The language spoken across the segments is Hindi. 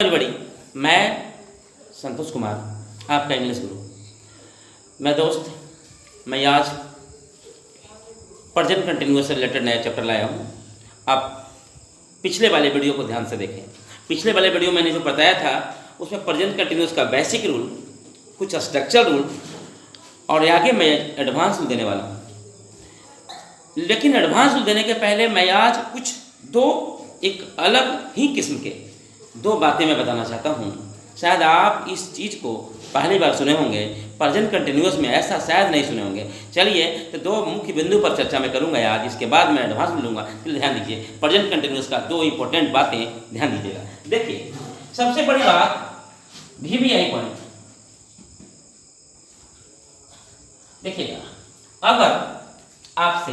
एवरीबॉडी, मैं संतोष कुमार आपका इंग्लिश गुरु। मैं दोस्त मैं आज प्रेजेंट कंटिन्यूअस से रिलेटेड नया चैप्टर लाया हूँ। आप पिछले वाले वीडियो को ध्यान से देखें। पिछले वाले वीडियो मैंने जो बताया था उसमें प्रेजेंट कंटिन्यूअस का बेसिक रूल, कुछ स्ट्रक्चर रूल और आगे मैं एडवांस रूल देने वाला हूँ। लेकिन एडवांस रूल देने के पहले मैं आज कुछ एक अलग ही किस्म के दो बातें मैं बताना चाहता हूँ। शायद आप इस चीज़ को पहली बार सुने होंगे, प्रेजेंट कंटिन्यूअस में ऐसा शायद नहीं सुने होंगे। चलिए तो दो मुख्य बिंदु पर चर्चा मैं करूँगा आज, इसके बाद मैं एडवांस में लूँगा। फिर ध्यान दीजिए, प्रेजेंट कंटिन्यूअस का दो इंपॉर्टेंट बातें ध्यान दीजिएगा। देखिए, सबसे बड़ी बात VVI पॉइंट। देखिएगा, अगर आपसे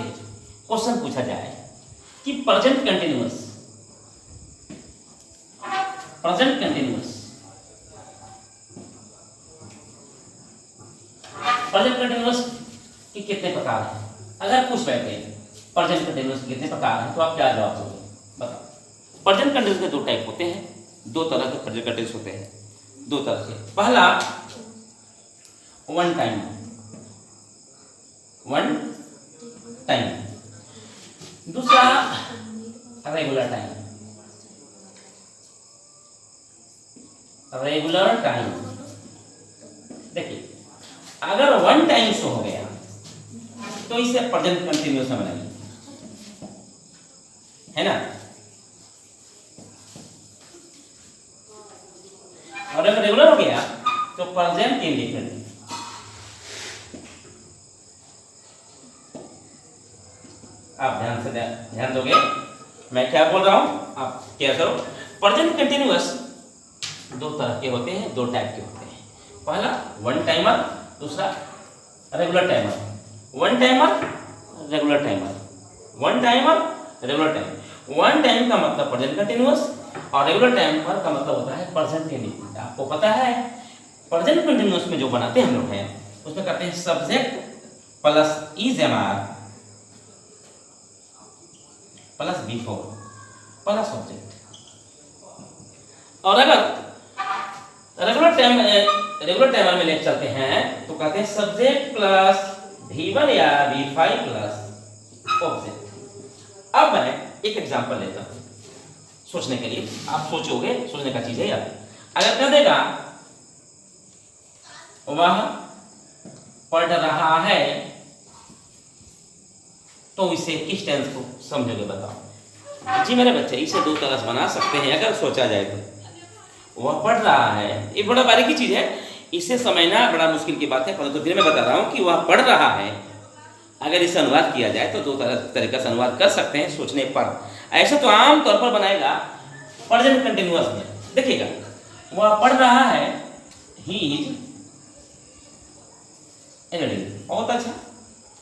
क्वेश्चन पूछा जाए कि प्रेजेंट कंटिन्यूअस के कितने प्रकार हैं, अगर पूछ बैठे प्रेजेंट कंटिन्यूअस के कितने प्रकार हैं, तो आप क्या जवाब दोगे? बताओ। प्रेजेंट कंटिन्यूअस के दो टाइप होते हैं, दो तरह के प्रेजेंट कंटिन्यूअस होते हैं, दो तरह के। पहला वन टाइम, दूसरा रेगुलर टाइम। देखिए, अगर वन टाइम शो हो गया तो इसे प्रेजेंट कंटिन्यूअस में बनाइए, है ना। और अगर रेगुलर हो गया तो प्रेजेंट इंडेफिनिट। आप ध्यान दोगे मैं क्या बोल रहा हूं, आप क्या करो। प्रेजेंट कंटिन्यूअस दो तरह के होते हैं, दो टाइप के होते हैं। पहला वन टाइमर, दूसरा regular timer. One timer regular time. One time का मतलब प्रेजेंट कंटिन्यूअस और रेगुलर टाइमर का मतलब होता है प्रेजेंट इंडेफिनिट। आपको पता है प्रेजेंट कंटिन्यूअस में जो बनाते हैं हम लोग हैं उसमें करते हैं subject plus is-M-are plus before plus object. और अगर रेगुलर टाइमर में ले चलते हैं तो कहते हैं सब्जेक्ट प्लस V1 या V5 प्लस ऑब्जेक्ट। अब मैं एक एग्जांपल लेता हूं सोचने के लिए, आप सोचोगे, सोचने का चीज है यार। अगर कह देगा वह पढ़ रहा है, तो इसे किस टेंस को समझोगे? बताओ जी मेरे बच्चे। इसे दो तरह से बना सकते हैं अगर सोचा जाए तो। वह पढ़ रहा है, ये बड़ा बारीकी चीज है, इसे समझना बड़ा मुश्किल की बात है, परंतु फिर मैं बता रहा हूं कि वह पढ़ रहा है। अगर इसे अनुवाद किया जाए तो दो तरीका से अनुवाद कर सकते हैं सोचने पर। ऐसा तो आम तौर पर बनाएगा प्रेजेंट कंटिन्यूअस में। देखिएगा, वह पढ़ रहा है, ही इज रीडिंग। बहुत अच्छा,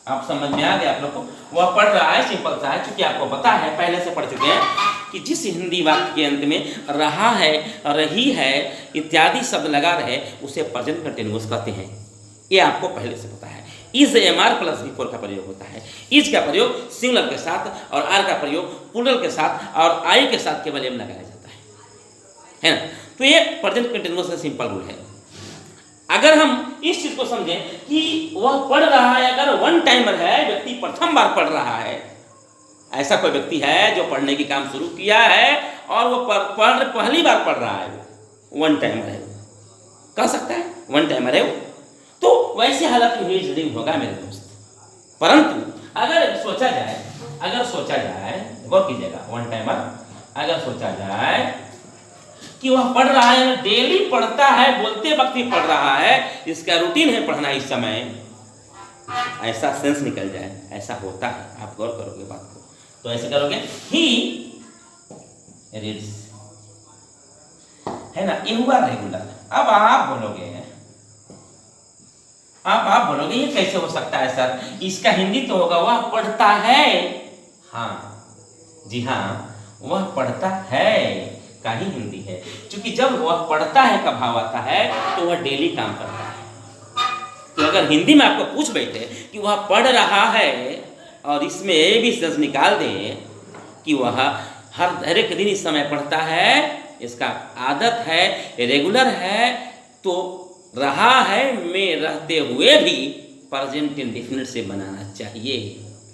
आप समझ में आ गया आप लोग को। वह पढ़ रहा है, सिंपल सा है, क्योंकि आपको पता है, पहले से पढ़ चुके हैं कि जिस हिंदी वाक्य के अंत में रहा है, रही है इत्यादि शब्द लगा रहे उसे प्रेजेंट कंटिन्यूअस कहते हैं। ये आपको पहले से पता है। इज-एम-आर प्लस बिफोर का प्रयोग होता है। इज का प्रयोग सिंगुलर के साथ और आर का प्रयोग प्लूरल के साथ और आई के साथ केवल एम लगाया जाता है ना। तो ये प्रेजेंट कंटिन्यूअस का सिंपल रूल है। अगर हम इस चीज को समझें कि वह पढ़ रहा है, अगर वन टाइमर है, व्यक्ति प्रथम बार पढ़ रहा है, ऐसा कोई व्यक्ति है जो पढ़ने की काम शुरू किया है और वो पहली बार पढ़ रहा है, वो वन टाइमर है, कह सकता है वन टाइमर है वो, तो वैसे हालत में रीडिंग होगा मेरे दोस्त। परंतु अगर सोचा जाए गौर कीजिएगा, वन टाइमर अगर सोचा जाए कि वह पढ़ रहा है, डेली पढ़ता है, बोलते वक्त ही पढ़ रहा है, इसका रूटीन है पढ़ना इस समय, ऐसा सेंस निकल जाए, ऐसा होता है। आप गौर करोगे बात को तो ऐसे करोगे, ही रीड्स, है ना, ये हुआ रेगुलर। अब आप बोलोगे ये कैसे हो सकता है सर? इसका हिंदी तो होगा वह पढ़ता है। हाँ जी हाँ, वह पढ़ता है का ही हिंदी है, क्योंकि जब वह पढ़ता है का भाव आता है तो वह डेली काम करता है। तो अगर हिंदी में आपको पूछ बैठे कि वह पढ़ रहा है और इसमें ये भी सेंस निकाल दें कि वह हर एक दिन इस समय पढ़ता है, इसका आदत है, रेगुलर है, तो रहा है में रहते हुए भी प्रेजेंट इंडेफिनिट से बनाना चाहिए,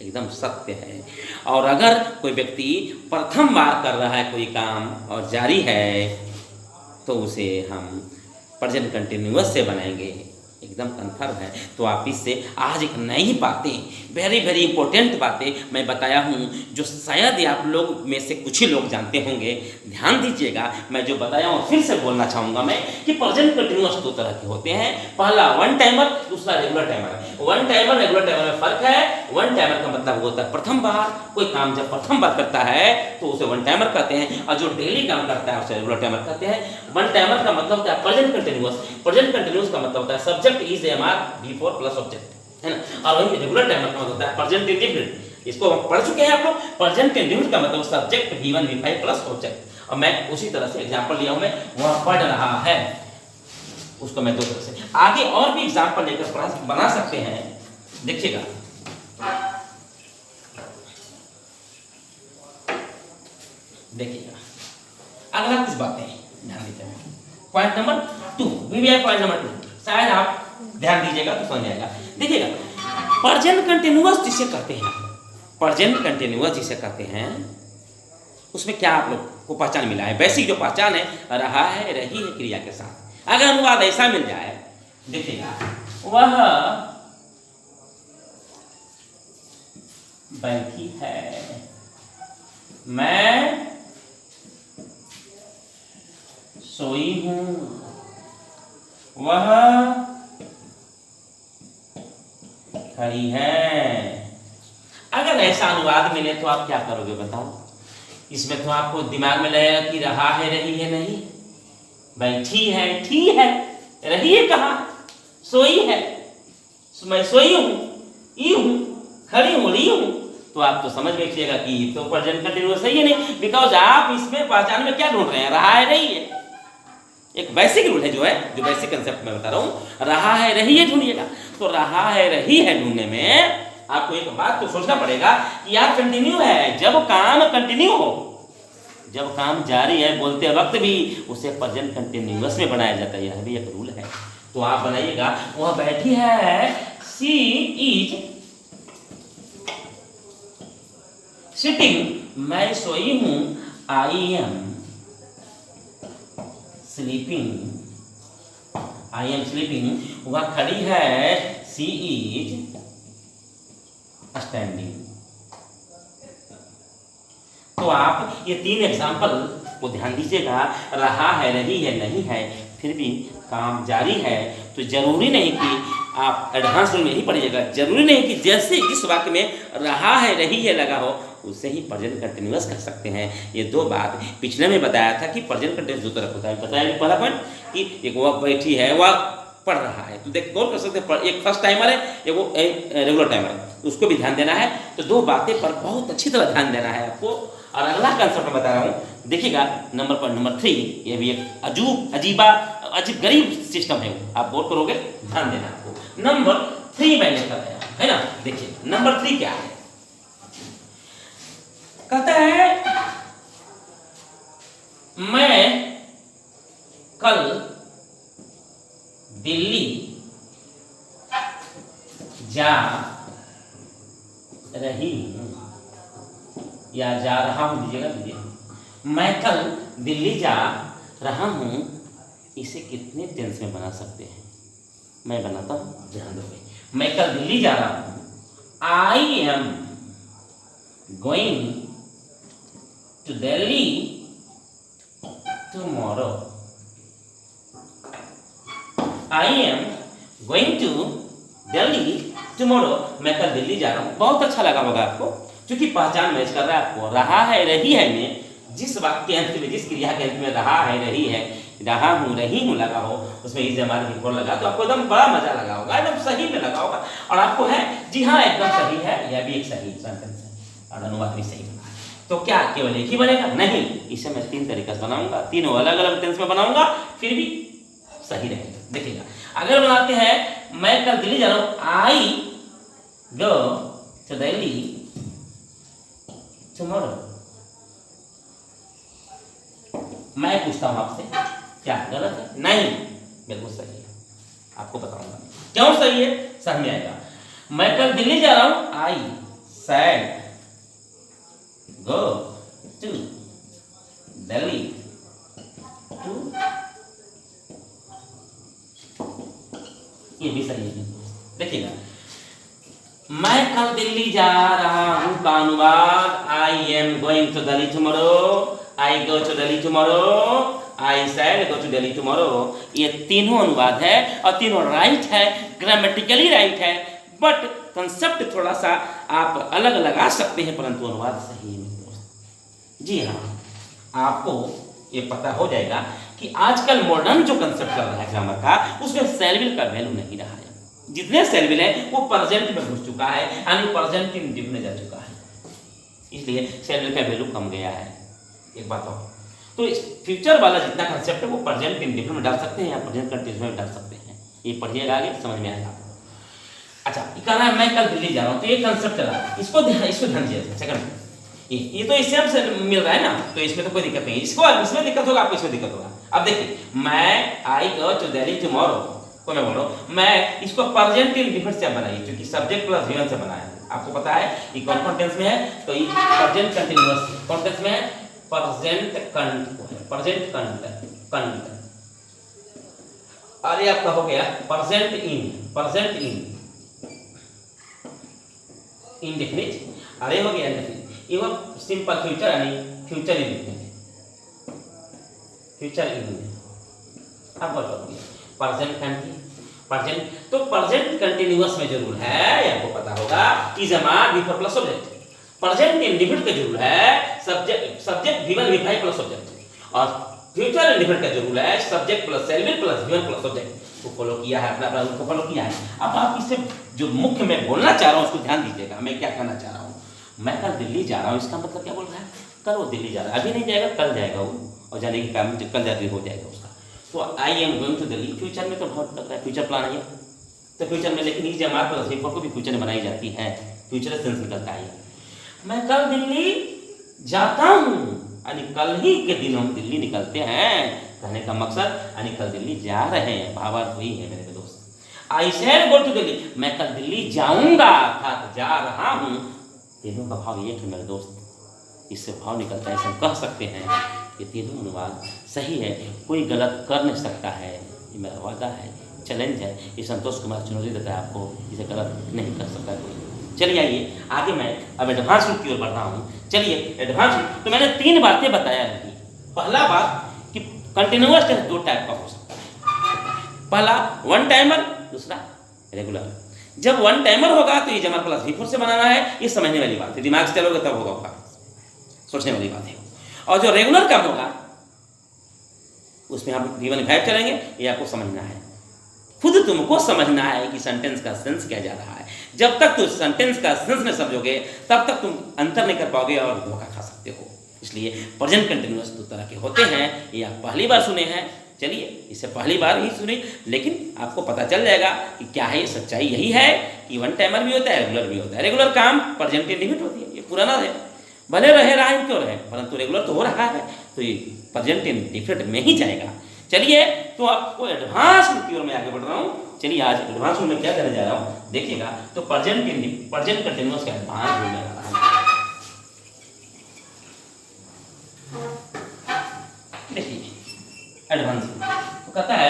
एकदम सत्य है। और अगर कोई व्यक्ति प्रथम बार कर रहा है कोई काम और जारी है तो उसे हम प्रेजेंट कंटिन्यूअस से बनाएंगे, एकदम कन्फर्म है। तो आप इससे आज एक नई बातें, वेरी वेरी इंपॉर्टेंट बातें मैं बताया हूँ, जो शायद आप लोग में से कुछ ही लोग जानते होंगे। ध्यान दीजिएगा, मैं जो बताया हूँ फिर से बोलना चाहूँगा मैं कि प्रेजेंट कंटिन्यूअस दो तरह के होते हैं। पहला वन टाइमर, दूसरा regular timer. One timer regular timer में फर्क है। वन टाइमर का मतलब होता है प्रथम बार, कोई काम जब प्रथम बार करता है तो उसे वन टाइमर कहते हैं, और जो डेली काम करता है उसे रेगुलर टाइमर कहते हैं। वन टाइमर का मतलब होता है प्रेजेंट कंटिन्यूअस। प्रेजेंट कंटिन्यूअस का मतलब होता है subject is MR before plus object, है ना। और वही रेगुलर टाइमर का मतलब होता है प्रेजेंट इंडेफिनिट। इसको हम पढ़ चुके हैं आप लोग। प्रेजेंट इंडेफिनिट का मतलब subject V1 V5 plus object. और मैं उसी तरह से एग्जांपल लिया हूं, मैं वहां पढ़ रहा है, उसको मैं दो तरह से आगे और भी एग्जांपल लेकर बना सकते हैं। देखिएगा, देखिएगा अगला किस बात है, ध्यान दीजिएगा। पॉइंट नंबर 2, पॉइंट नंबर 2, शायद आप ध्यान दीजिएगा तो समझ आएगा। देखिएगा, प्रेजेंट कंटिन्यूअस जिसे कहते हैं, प्रेजेंट कंटिन्यूअस जिसे कहते हैं, उसमें क्या आप लोग को पहचान मिला है? बेसिक जो पहचान है, रहा है, रही है क्रिया के साथ। अगर अनुवाद ऐसा मिल जाए, देखिएगा, वह बैठी है, मैं सोई हूं, वह खड़ी है। अगर ऐसा अनुवाद मिले तो आप क्या करोगे बताओ? इसमें तो आपको दिमाग में लगेगा कि रहा है, रही है नहीं, बैठी है, ठी है, रही है कहाँ, सोई है, मैं सोई हूं, ई हूं, खड़ी हूं, ली हूं, तो आप तो समझ बैठिएगा कि तो प्रेजेंट कंटिन्यूअस सही है नहीं, बिकॉज आप इसमें पहचान में क्या ढूंढ रहे हैं? रहा है, रही है। एक बेसिक रूल है, जो बेसिक कंसेप्ट मैं बता रहा हूं, रहा है, रही है ढूंढिएगा। तो रहा है, रही है ढूंढने में आपको एक बात तो सोचना पड़ेगा कि यार कंटिन्यू है, जब काम कंटिन्यू हो, जब काम जारी है, बोलते वक्त भी उसे प्रेजेंट कंटिन्यूअस में बनाया जाता है, यह भी एक रूल है। तो आप बनाइएगा, वह बैठी है, शी इज सिटिंग, मैं सोई हूं, I am sleeping, I am sleeping, वह खड़ी है, सी इज स्टैंडिंग। तो आप ये 3 एग्जाम्पल को ध्यान दीजिएगा। रहा है, रही है, नहीं है, फिर भी काम जारी है, तो जरूरी नहीं कि आप एडवांस में ही पढ़िएगा, जरूरी नहीं कि जैसे इस वाक्य में रहा है, रही है लगा हो उससे ही प्रेजेंट कंटिन्यूअस कर सकते हैं। ये 2 बात पिछले में बताया था कि प्रेजेंट कंटिन्यूअस 2 तरह होता है। बताया पहला पॉइंट कि एक वह बैठी है, वह पढ़ रहा है, तो देख गौर कर सकते हैं, एक फर्स्ट टाइमर है, एक वो रेगुलर टाइमर है, उसको भी ध्यान देना है। तो 2 बातें पर बहुत अच्छी तरह ध्यान देना है आपको। और अगला कंसेप्ट मैं बता रहा हूँ, देखिएगा, पॉइंट नंबर 3, ये भी एक अजीब गरीब सिस्टम है, आप गौर करोगे, ध्यान देना आपको। नंबर 3 मैंने बताया है ना। देखिए नंबर 3 क्या है, कहता है मैं कल दिल्ली जा रही हूं, या जा रहा हूं, दीजिएगा, मैं कल दिल्ली जा रहा हूं, इसे कितने टेंस में बना सकते हैं? मैं बनाता हूं, ध्यान दोगे। मैं कल दिल्ली जा रहा हूं, I am going to Delhi tomorrow, I am going to Delhi tomorrow, मैं कल दिल्ली जा रहा हूं। बहुत अच्छा लगा होगा आपको, क्योंकि पहचान मैच कर रहा है आपको। रहा है, रही है में जिस वाक्य के अंत में, जिस क्रिया के अंत में रहा है, रही है, रहा हूं, रही हूं लगा हो, उसमें इज हमारे बिफोर लगा, तो आपको एकदम बड़ा मजा लगा होगा, एकदम सही में लगा होगा। और आपको है, जी हाँ एकदम सही है, यह भी एक सही सेंटेंस है और अनुवाद भी सही बना है। तो क्या केवल एक ही बनेगा? नहीं, इसे मैं 3 तरीके से बनाऊंगा, 3 अलग अलग टेंस में बनाऊंगा, फिर भी सही रहेगा। देखिएगा, अगर बनाते हैं मैं कल दिल्ली जा रहा हूं, आई गो टू दिल्ली टुमारो, मैं पूछता हूं आपसे, क्या गलत है? नहीं, बिल्कुल सही है। आपको बताऊंगा क्यों सही है, समझ में आएगा। मैं कल दिल्ली जा रहा हूं, I said go to Delhi too, ये भी सही है। देखिएगा, मैं कल दिल्ली जा रहा हूं का अनुवाद I am going to Delhi tomorrow, I go to Delhi tomorrow, I said go to Delhi tomorrow. ये तीनों अनुवाद है और तीनों राइट है, ग्रामेटिकली राइट है, बट कंसेप्ट थोड़ा सा आप अलग लगा सकते हैं, परंतु अनुवाद सही है। जी हाँ, आपको ये पता हो जाएगा कि आजकल मॉडर्न जो कंसेप्ट चल रहा है ग्रामर का, उसमें सेलविल का वैल्यू नहीं रहा है। जितने सेलविल है वो प्रेजेंट में घुस चुका है, यानी प्रेजेंट इंडिफ में जा चुका है, इसलिए सेलविल का वैल्यू कम गया है। एक बात और, तो इस फ्यूचर वाला जितना कंसेप्ट है वो प्रेजेंट इंडिफ में डाल सकते हैं या प्रेजेंट कंटिन्यूस में डाल सकते हैं। ये पढ़िएगा, आगे समझ में आएगा। अच्छा, ये कह रहा है मैं कल दिल्ली जा रहा हूँ, तो ये कंसेप्ट चला, इसको ध्यान दीजिए। सेकंड, ये तो इससे हमसे मिल रहा है ना, तो इसमें तो कोई दिक्कत नहीं है। इसमें दिक्कत होगा, आपको इसमें दिक्कत होगा। अब देखिए, मैं आई गो टू दिल्ली टुमारो को मैं बोल रहा हूँ, मैं इसको प्रेजेंट इंडिफिनिट से बनाइए, क्योंकि सब्जेक्ट प्लस वीवन से बनाया है। आपको पता है ये कौन टेंस में है, तो ये प्रेजेंट कंटीन्यूअस कौन टेंस में है, प्रेजेंट कंट। अरे आपका हो गया प्रेजेंट इंडेफिनिट, अरे हो गया इंडेफिनिट। इवन सिंपल फ्यूचर यानी फ्यूचर इंडेफिनिट, अब बताओ प्रेजेंट तो प्रेजेंट कंटीन्यूअस में जरूर है, आपको पता होगा, is a mark before plus subject. Present indefinite का जरूर है सब्जेक्ट वीवन वी5 प्लस सब्जेक्ट, और फ्यूचर इंडेफिनिट का जरूर है subject plus shall will plus V one plus subject को फॉलो किया है, अपना उसको फॉलो किया है। अब आप इससे जो मुख्य मैं बोलना चाह रहा हूं उसको ध्यान दीजिएगा। मैं क्या कहना चाह रहा हूं, मैं कल दिल्ली जा रहा हूं, इसका मतलब क्या बोल रहा है, कल वो दिल्ली जा रहा है, अभी नहीं जाएगा, कल जाएगा वो, और जाने के काम कल जाके हो जाएगा उसका। तो I am going to Delhi, future में तो बहुत लग रहा है, फ्यूचर प्लान है तो फ्यूचर में, लेकिन ये हमारे प्लस वी4 को भी फ्यूचर में बनाई जाती है, फ्यूचर सेंस निकलता है। मैं कल दिल्ली जाता हूँ, यानी कल ही के दिन हम दिल्ली निकलते हैं, कहने का मकसद यानी कल दिल्ली जा रहे हैं, भावार्थ वही है मेरे दोस्त। आई शैल गो टू दिल्ली, मैं कल दिल्ली जाऊंगा अर्थात जा रहा हूँ, तीनों का भाव एक है मेरे दोस्त, इससे भाव निकलता है, इसे हम कह सकते हैं कि तीनों अनुवाद सही है, कोई गलत कर नहीं सकता है, ये मेरा वादा है, चैलेंज है, ये संतोष कुमार चुनौती देता है आपको, इसे गलत नहीं कर सकता कोई। चलिए आइए आगे, मैं अब एडवांस रूप की ओर बढ़ रहा हूँ। चलिए एडवांस रूप, तो मैंने 3 बातें बताया थी। पहला बात कि कंटिन्यूअस टेंस 2 टाइप का हो सकता है, पहला वन टाइमर, दूसरा रेगुलर। जब वन टाइमर होगा तो ये जमा प्लस वी4 से बनाना है, ये समझने वाली बात है, दिमाग से चलोगे तब होगा, सोचने वाली बात है। और जो रेगुलर का होगा उसमें हम वी1 चलेंगे, ये आपको समझना है, खुद तुमको समझना है कि सेंटेंस का सेंस क्या जा रहा है। जब तक तुम सेंटेंस का सेंस नहीं समझोगे तब तक तुम अंतर नहीं कर पाओगे और धोखा खा सकते हो। इसलिए प्रेजेंट कंटिन्यूअस 2 तरह के होते हैं, ये आप पहली बार सुने हैं, चलिए इसे पहली बार ही सुने, लेकिन आपको पता चल जाएगा कि क्या है, सच्चाई यही है कि वन टाइमर भी होता है, रेगुलर भी होता है। रेगुलर काम प्रेजेंट इंडेफिनिट होती है, ये पुराना है, भले रहे रहा है क्यों रहे, परंतु रेगुलर तो हो रहा है, तो ये प्रेजेंट इंडेफिनिट में ही जाएगा। चलिए, तो आपको एडवांस की ओर मैं आगे बढ़ रहा हूँ। चलिए आज एडवांस में क्या करने जा रहा हूँ देखिएगा, तो प्रेजेंट कंटिन्यूअस का एडवांस में जा रहा है। देखिए एडवांस तो कहता है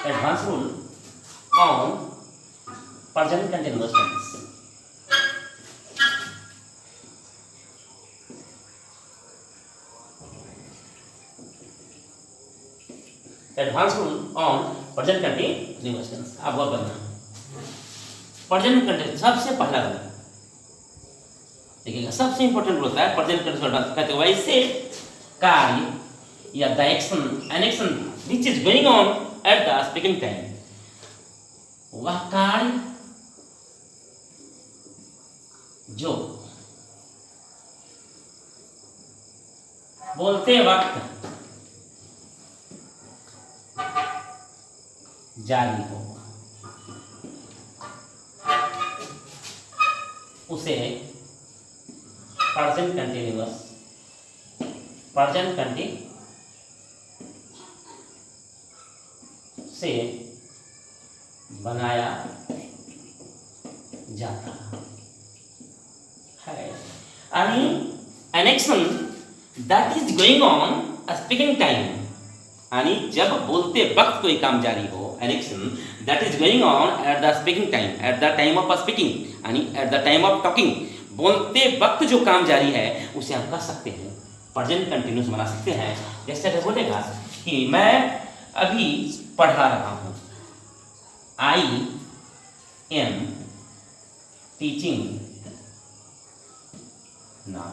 advance rule on present continuous tense. Advance rule on present continuous tense. अब वह करना प्रेजेंट कंटिन्यूअस सबसे पहला रूल देखिएगा, सबसे इंपॉर्टेंट होता है प्रेजेंट कंटिन्यूअस। कहते हैं वैसे कार्य या the action an action which is going on at the speaking time, वह कार्य जो बोलते वक्त जारी हो। उसे प्रेजेंट कंटिन्यूअस से बनाया जाता है। आणि an action that is going on speaking time, आणि जब बोलते वक्त कोई काम जारी हो, an action that is going on at the speaking time, at the time of speaking, आणि at the time of talking, बोलते वक्त जो काम जारी है उसे हम कह सकते हैं प्रेजेंट कंटिन्यूअस बना सकते हैं। जैसे अगर बोलेगा कि मैं अभी पढ़ा रहा हूँ, I am teaching now,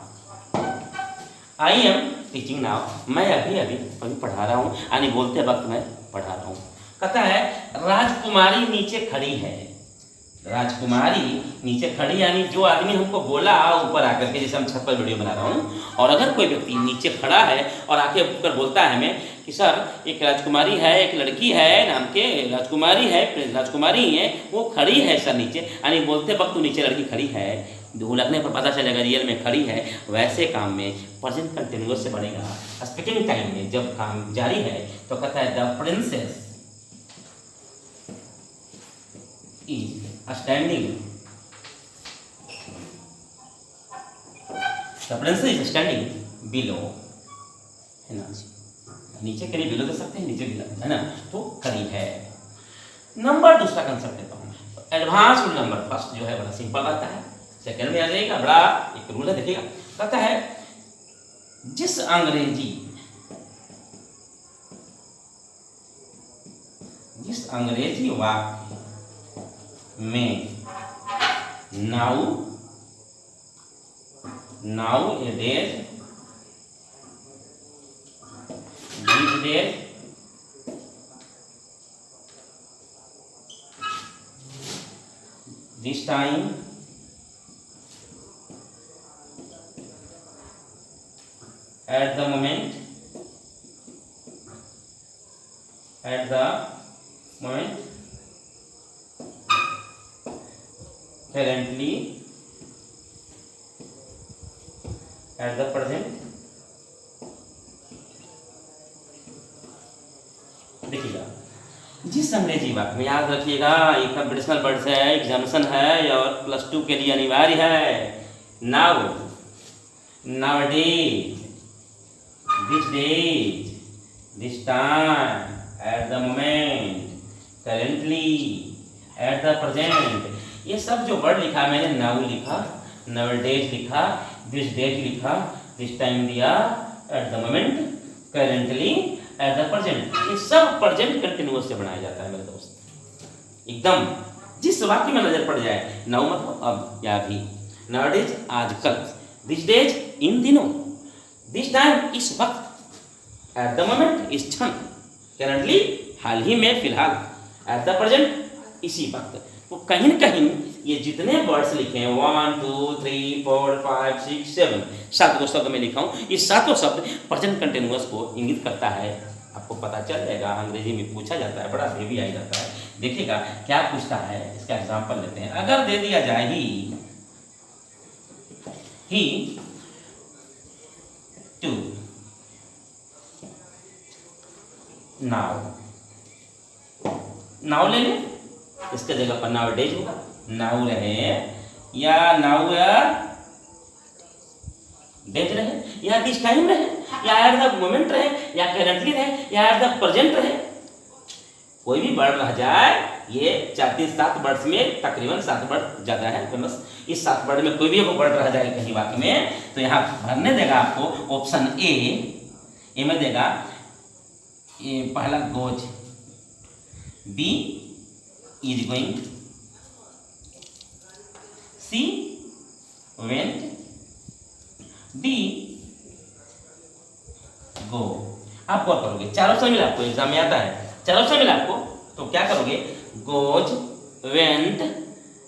I am teaching now, मैं अभी पढ़ा रहा हूँ, यानी बोलते वक्त मैं पढ़ा रहा हूँ। कहता है राजकुमारी नीचे खड़ी है, राजकुमारी नीचे खड़ी, यानी जो आदमी हमको बोला ऊपर आकर के, जैसे हम छत पर वीडियो बना रहा हूँ, और अगर कोई व्यक्ति नीचे खड़ा है और आके ऊपर बोलता है हमें कि सर एक राजकुमारी है, एक लड़की है नाम के राजकुमारी है, वो खड़ी है सर नीचे, यानी बोलते वक्त नीचे लड़की खड़ी है, धूल लगने पर पता चलेगा रियल में खड़ी है। वैसे काम में प्रेजेंट कंटिन्यूअस से बनेगा स्पीकिंग टाइम में, जब काम जारी है तो कहता है the princess is standing, the princess is standing below, है ना, नीचे करीब बिलो दे सकते हैं, नीचे बिलो है ना, तो करीब है। नंबर दूसरा कंसेप्ट लेता हूँ, एडवांस रूल नंबर फर्स्ट जो है बड़ा सिंपल रहता है, सेकंड में आ जाएगा बड़ा एक रूल है, देखिएगा कहता है जिस अंग्रेजी वाक्य में now A days these days this time at the moment currently at the present, देखिएगा जिस अंग्रेजी वाक्य में, याद रखिएगा ये कंपटीशनल वर्ड्स है, एग्जामिनेशन है और +2 के लिए अनिवार्य है। Now, nowadays, this days, this time, at the moment, currently, at the present, ये सब जो वर्ड लिखा मैंने, नाउ लिखा, नाउअडेज लिखा, दिस डेज लिखा, दिस टाइम दिया, at the moment, currently, at the present, ये सब प्रेजेंट कंटिन्यूअस से बनाया जाता है मेरे दोस्त। एकदम जिस वाक्य में नजर पड़ जाए, नाउ मतलब अब या अभी, नाउअडेज आजकल, दिस डेज इन दिनों, दिस टाइम इस वक्त, एट द मोमेंट इस क्षण, करेंटली हाल ही में फिलहाल, एट द प्रेजेंट इसी वक्त। तो कहीं न कहीं ये जितने वर्ड्स लिखे हैं 1 2 3 4 5 6 7 7 शब्द में लिखा हूँ, ये सातों शब्द प्रेजेंट कंटिन्यूअस को इंगित करता है। आपको पता चल जाएगा, अंग्रेजी में पूछा जाता है, बड़ा हेवी आ जाता है। देखिएगा क्या पूछता है, इसका एग्जांपल लेते हैं। अगर दे दिया जाए ही टू नाउ ले लें, इसके जगह पर नाउअडेज होगा, नाउ रहे या नाउ या डेज रहे या दिस टाइम रहे या एट द मोमेंट रहे या करेंटली रहे या एट द प्रेजेंट रहे, कोई भी वर्ड रह जाए, ये 4-3-7 वर्ड्स में तकरीबन 7 वर्ड ज़्यादा है, तो बस इस 7 वर्ड में कोई भी वर्ड रह जाए कहीं वाक्य में, तो यहाँ भरने देगा आपको ऑप्शन ए में देगा ये पहला goes, B is going, C went, D go. आप क्या करोगे, चारों से मिला, आपको एग्जाम में आता है, चारों से मिला आपको, तो क्या करोगे, गोज, वेंट,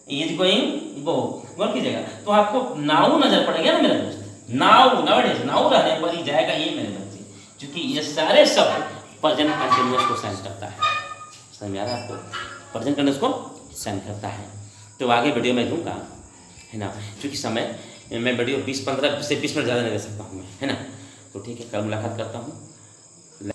इज गोइंग, गो, गौर कीजिएगा। तो आपको नाउ नजर पड़ेगा ना मेरे दोस्त, नाउ, नाउअडेज, नाउ रहने पर ही जाएगा ये मेरे बच्चे, क्योंकि ये सारे शब्द प्रेजेंट कंटिन्यूअस को साइन करता है। समझ में आ रहा है आपको, प्रेजेंट कंटिन्यूअस को साइन करता है। तो आगे वीडियो में दूंगा, है ना, क्योंकि समय मैं वीडियो 20-15 से 20 मिनट ज़्यादा नहीं दे सकता हूँ मैं, है ना। तो ठीक है, कल मुलाकात करता हूँ।